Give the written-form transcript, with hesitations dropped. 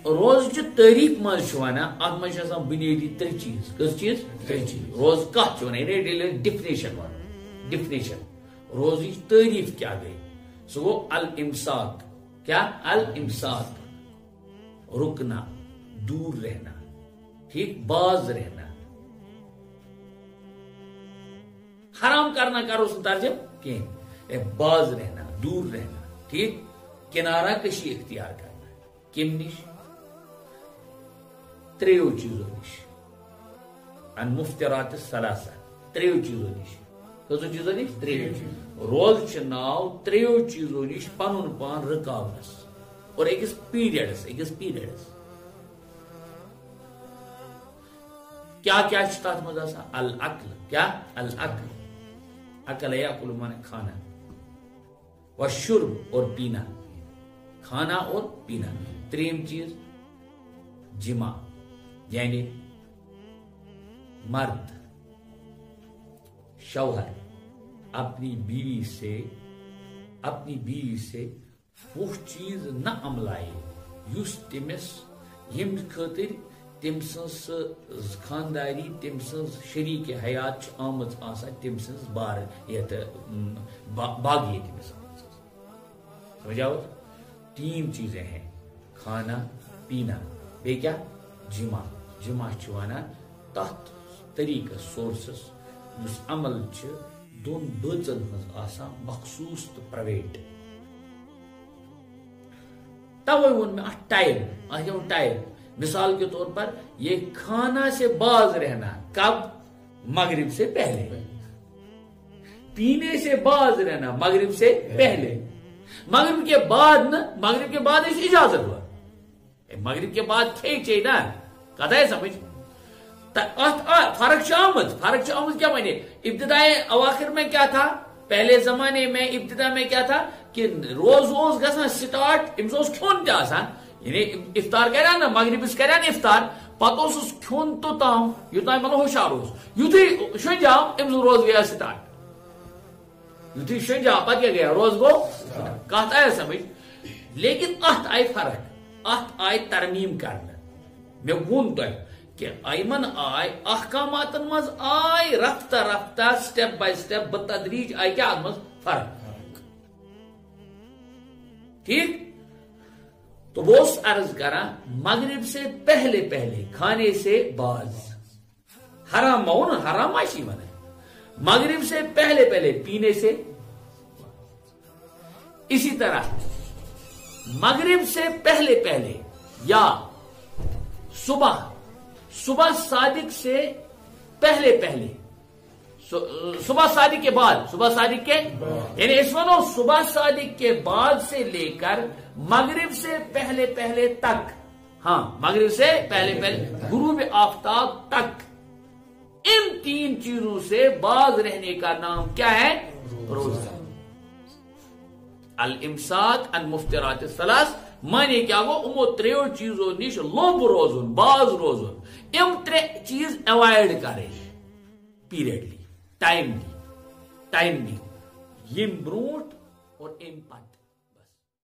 روز چہ تعریف مز ونان ات مز بنیادی 3 چیز کس چیز 3 چیز روز کت ونان ڈفنیشن ون ڈفنیشن روز تعریف کیا گئی سو گو الامساک کیا الامساک رکنا دور رہنا ٹھیک باز رہنا حرام کرنا کرو اس ترجم کی باز رہنا دور رہنا ٹھیک کنارہ کشی اختیار کرنا کم نش 3 چیزوں نش ان مفترات الثلاثہ 3 چیزوں نش کسو چیزوں نش 3 روز ناو 3 چیزوں نش پن پان رکاونس اور ایکس پیریڈس کیا تات مز العقل کیا العقل عقل یاکل مانے کھانا والشرب اور پینا کھانا اور پینا 3 چیز جمع یعنی مرد شوہر اپنی بیوی سے وہ چیز نہ عملائے یس تمس یم خاطر تم سن خانداری تم سن شریک حیات آمد آسان تم سن بار یت باغی تمس سمجھاؤ 3 چیزیں ہیں کھانا پینا بے کیا جمع ونان تت طریقہ سورسس اس عمل دون بچن مز آسان مخصوص تو پرائیویٹ توے ون میں ٹائم مثال کے طور پر یہ کھانا سے باز رہنا کب مغرب سے پہلے پینے سے باز رہنا مغرب سے پہلے مغرب کے بعد اس اجازت ہوا مغرب کے بعد چاہیے نا کتا ہے سمجھ فرق آمد کیا مانے ابتدائی اواخر میں کیا تھا پہلے زمانے میں ابتدا میں کیا تھا کہ روز گھن سٹارٹ امس کھون تسان یعنی افطار کران نا مغرب کران افطار پتہ کھون توتام یوتام مطلب ہوشیار یتھی شنجاو امس روز گیا سٹارٹ یتھی شنجاو پتہ کیا گیا روز گو کت آیا سمجھ لیکن ات آئی فرق ات آئی ترمیم کرنا میں وون تہ کہ ایمن آئی احکامات مز آئی رفتہ رفتہ سٹیپ بائی سٹیپ بتدریج آئی کیا مز فرق ٹھیک تو وہ عرض کرا مغرب سے پہلے کھانے سے باز حرام مون حرام معاشی من مغرب سے پہلے پینے سے اسی طرح مغرب سے پہلے یا صبح صادق سے پہلے صبح صادق کے بعد یعنی اس ونو صبح صادق کے بعد سے لے کر مغرب سے پہلے تک ہاں مغرب سے پہلے غروب آفتاب تک ان 3 چیزوں سے باز رہنے کا نام کیا ہے روزہ الامساک عن مفترات الثلاث مانے کیا گو امو 3 چیزوں نش لوب روزن باز روزن ام 3 چیز اوائڈ کرے پیریڈلی ٹائم دی یم بروٹ اور ام پتہ